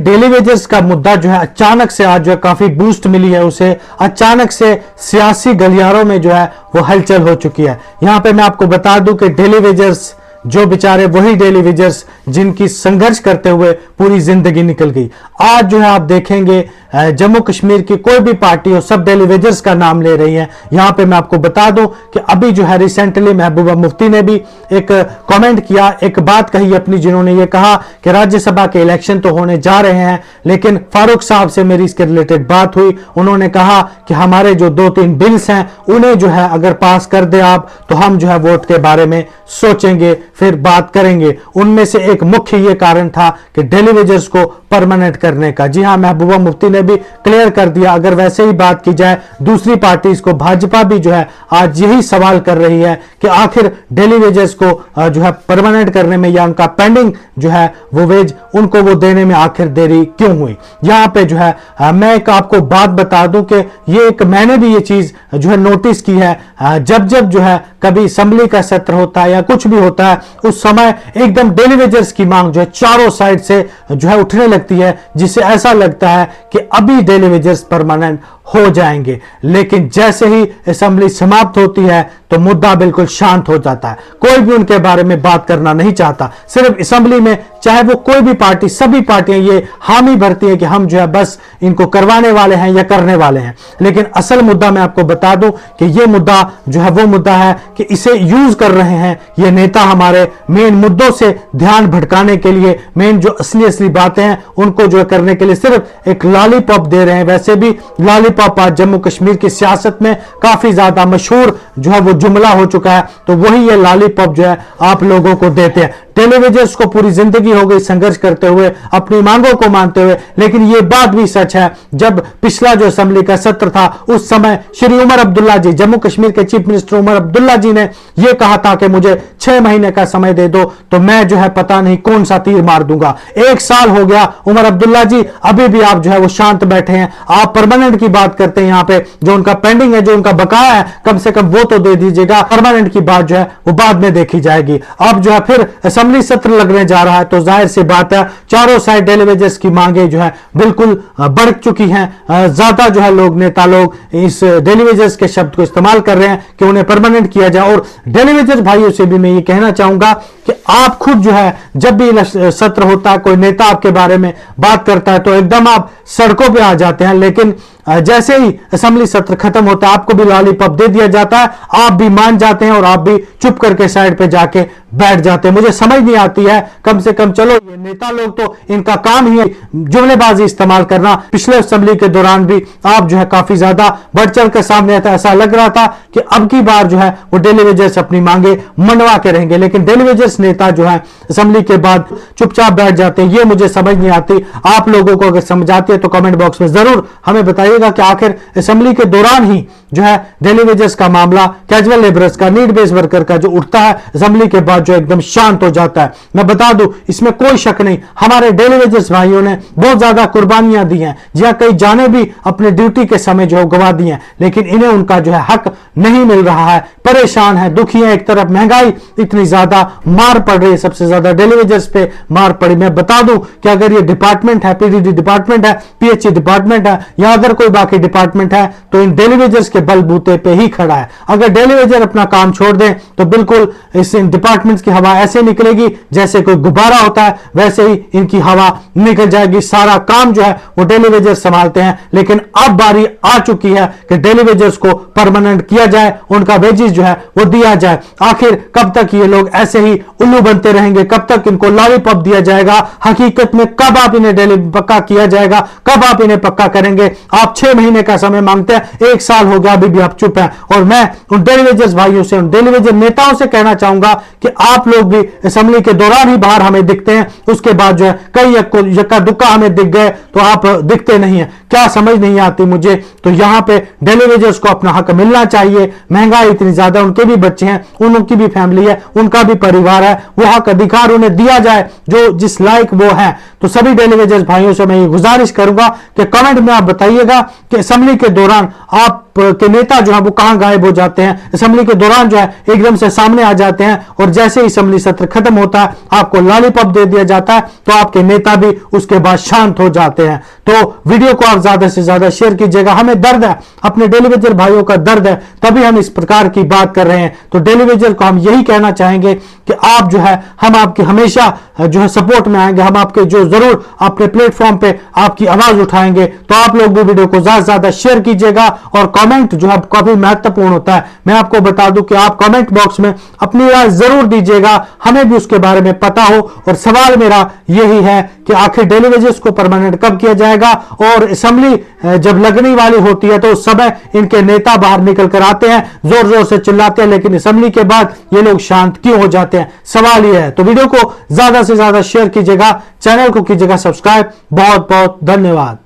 Daily wages का मुद्दा जो है अचानक से आज जो है काफी बूस्ट मिली है उसे, अचानक से सियासी गलियारों में जो है वो हलचल हो चुकी है। यहां पे मैं आपको बता दूं कि डेली वेजर्स जो बेचारे वही डेली वेजर्स जिनकी संघर्ष करते हुए पूरी जिंदगी निकल गई, आज जो है आप देखेंगे जम्मू कश्मीर की कोई भी पार्टी हो सब डेली वेजर्स का नाम ले रही है। यहां पे मैं आपको बता दूं कि अभी जो है रिसेंटली महबूबा मुफ्ती ने भी एक कमेंट किया, एक बात कही अपनी, जिन्होंने ये कहा कि राज्यसभा के इलेक्शन तो होने जा रहे हैं, लेकिन फारूक साहब से मेरी इसके रिलेटेड बात हुई, उन्होंने कहा कि हमारे जो 2-3 बिल्स हैं उन्हें जो है अगर पास कर दे आप तो हम जो है वोट के बारे में सोचेंगे, फिर बात करेंगे। उनमें से एक मुख्य ये कारण था कि डेली वेजर्स को परमानेंट करने का। जी हां, महबूबा मुफ्ती ने भी क्लियर कर दिया। अगर वैसे ही बात की जाए दूसरी पार्टीज को, भाजपा भी जो है आज यही सवाल कर रही है कि आखिर डेली वेजर्स को जो है परमानेंट करने में या उनका पेंडिंग जो है वो वेज उनको वो देने में आखिर देरी क्यों हुई। यहां पे जो है मैं एक आपको बात बता दूं कि ये एक मैंने भी ये चीज जो है नोटिस की है, जब जब जो है कभी असेंबली का सत्र होता है या कुछ भी होता है उस समय एकदम डेली वेजर्स की मांग जो है चारों साइड से जो है उठने लगती है, जिससे ऐसा लगता है कि अभी डेली वेजर्स परमानेंट हो जाएंगे। लेकिन जैसे ही असेंबली समाप्त होती है तो मुद्दा बिल्कुल शांत हो जाता है, कोई भी उनके बारे में बात करना नहीं चाहता। सिर्फ असेंबली में चाहे वो कोई भी पार्टी, सभी पार्टियां ये हामी भरती है कि हम जो है बस इनको करवाने वाले हैं या करने वाले हैं। लेकिन असल मुद्दा मैं आपको बता दूं कि ये मुद्दा जो है वो मुद्दा है कि इसे यूज कर रहे हैं ये नेता हमारे मेन मुद्दों से ध्यान भटकाने के लिए, मेन जो असली बातें हैं उनको जो है करने के लिए सिर्फ एक लॉलीपॉप दे रहे हैं। वैसे भी लॉलीपॉप आज जम्मू कश्मीर की सियासत में काफी ज्यादा मशहूर जो है वो जुमला हो चुका है, तो वही ये लॉलीपॉप जो है आप लोगों को देते हैं। टेलीविजन को पूरी जिंदगी हो गई संघर्ष करते हुए, अपनी मांगों को मानते हुए, लेकिन यह बात भी सच है जब पिछला जो असेंबली का सत्र था उस समय श्री उमर अब्दुल्ला जी, जम्मू कश्मीर के चीफ मिनिस्टर उमर अब्दुल्ला जी ने यह कहा था कि मुझे 6 महीने का समय दे दो तो मैं जो है पता नहीं कौन सा तीर मार दूंगा। 1 साल हो गया उमर अब्दुल्ला जी, अभी भी आप जो है वो शांत बैठे हैं। आप परमानेंट की बात करते हैं, यहां पे जो उनका पेंडिंग है, जो उनका बकाया है, कम से कम वो तो दे दीजिएगा। परमानेंट की बात जो है वो बाद में देखी जाएगी। अब जो है फिर असेंबली सत्र लगने जा रहा है तो जाहिर सी बात है चारों साइड डेलीवेजर्स की मांगे जो है बिल्कुल बढ़ चुकी हैं। ज्यादा जो है लोग, नेता लोग इस डेलीवेजर्स के शब्द को इस्तेमाल कर रहे हैं कि उन्हें परमानेंट किया जाए। और डेलीवेजर्स भाइयों से भी मैं ये कहना चाहूंगा कि आप खुद जो है जब भी सत्र होता है, कोई नेता आपके बारे में बात करता है तो एकदम आप सड़कों पे आ जाते हैं, लेकिन जैसे ही असेंबली सत्र खत्म होता है आपको भी लॉलीपॉप दे दिया जाता है, आप भी मान जाते हैं और आप भी चुप करके साइड पे जाके बैठ जाते हैं। मुझे समझ नहीं आती है, कम से कम चलो ये नेता लोग तो इनका काम ही है जुमलेबाजी इस्तेमाल करना। पिछले असेंबली के दौरान भी आप जो है काफी ज्यादा बढ़ चढ़ कर सामने आता, ऐसा लग रहा था कि अब की बार जो है वो डेलीवेजर्स अपनी मांगे मनवा के रहेंगे, लेकिन डेलीवेजर्स नेता जो है असेंबली के बाद चुपचाप बैठ जाते हैं। ये मुझे समझ नहीं आती। आप लोगों को अगर समझ आती है तो कमेंट बॉक्स में जरूर हमें बताइएगा कि आखिर असेंबली के दौरान ही जो है डेलीवेजर्स का मामला, कैजुअल लेबरर्स का, नीड बेस्ड वर्कर का जो उठता है असेंबली के बाद जो एकदम शांत हो जाता है। मैं बता दूं इसमें कोई शक नहीं, हमारे डेलीवेजर्स भाइयों ने बहुत ज्यादा कुर्बानियां दी हैं, जहां कई जाने भी अपने ड्यूटी के समय जो है गवा दी हैं, लेकिन इन्हें उनका जो है हक नहीं मिल रहा है। परेशान है, दुखी है। एक तरफ महंगाई इतनी ज्यादा मार पड़ रही है, सबसे ज्यादा डेलीवेजर्स पे मार पड़ी। मैं बता दूं कि अगर ये डिपार्टमेंट है, पीडीडी डिपार्टमेंट है, पीएचई डिपार्टमेंट है या अगर कोई बाकी डिपार्टमेंट है तो इन डेलीवेजर्स के बलबूते पे ही खड़ा है। अगर डेलीवेजर अपना काम छोड़ दें तो बिल्कुल इस डिपार्टमेंट्स की हवा ऐसे निकलेगी जैसे कोई गुब्बारा होता है, वैसे ही इनकी हवा निकल जाएगी। सारा काम जो है वो डेलीवेजर संभालते हैं, लेकिन अब बारी आ चुकी है कि डेलीवेजर्स को परमानेंट किया जाए, उनका वेजेस जो है वो दिया जाए। आखिर कब तक ये लोग ऐसे ही उल्लू बनते रहेंगे, कब तक इनको लॉलीपॉप दिया जाएगा? हकीकत में कब आप इन्हें डेली पक्का किया जाएगा, कब आप इन्हें पक्का करेंगे? आप 6 महीने का समय मांगते हैं, 1 साल हो गया, अभी भी आप चुप हैं। और मैं उन डेलीवेजर्स भाइयों से, उन डेलीवेजर नेताओं से कहना चाहूंगा कि आप लोग भी असेंबली के दौरान ही बाहर हमें दिखते हैं, उसके बाद जो है कई यक्का दुक्का हमें दिख गए तो आप दिखते नहीं है। क्या समझ नहीं आती मुझे। तो यहां पे डेलीवेजर्स को अपना हक मिलना चाहिए। महंगाई इतनी ज्यादा, उनके भी बच्चे हैं, उनकी भी फैमिली है, उनका भी परिवार है। है वो हक अधिकार उन्हें दिया जाए जो जिस लायक वो है। तो सभी डेली वेजर्स भाइयों से मैं ये गुजारिश करूंगा कि कमेंट में आप बताइएगा कि असेंबली के दौरान आप के नेता जो है वो कहां गायब हो जाते हैं, असेंबली के दौरान जो है एकदम से सामने आ जाते हैं और जैसे ही असेंबली सत्र खत्म होता है आपको लॉलीपॉप दे दिया जाता है तो आपके नेता भी उसके बाद शांत हो जाते हैं। तो वीडियो को आप ज्यादा से ज्यादा शेयर कीजिएगा। हमें दर्द है, अपने डेली वेजर भाइयों का दर्द है, तभी हम इस प्रकार की बात कर रहे हैं। तो डेली वेजर को हम यही कहना चाहेंगे कि आप जो है हम आपके हमेशा जो है सपोर्ट में आएंगे, हम आपके जो जरूर अपने प्लेटफॉर्म पे आपकी आवाज उठाएंगे। तो आप लोग भी वीडियो को ज्यादा से ज्यादा शेयर कीजिएगा और कमेंट जो है काफी महत्वपूर्ण होता है। मैं आपको बता दूं कि आप कमेंट बॉक्स में अपनी राय जरूर दीजिएगा, हमें भी उसके बारे में पता हो। और सवाल मेरा यही है कि आखिर डेली वेजेस को परमानेंट कब किया जाएगा और असेंबली जब लगने वाली होती है तो उस समय इनके नेता बाहर निकल कर आते हैं, जोर जोर से चिल्लाते हैं, लेकिन असेंबली के बाद ये लोग शांत क्यों हो जाते हैं, सवाल यह है। तो वीडियो को ज्यादा से ज्यादा शेयर कीजिएगा, चैनल को कीजिएगा सब्सक्राइब। बहुत बहुत धन्यवाद।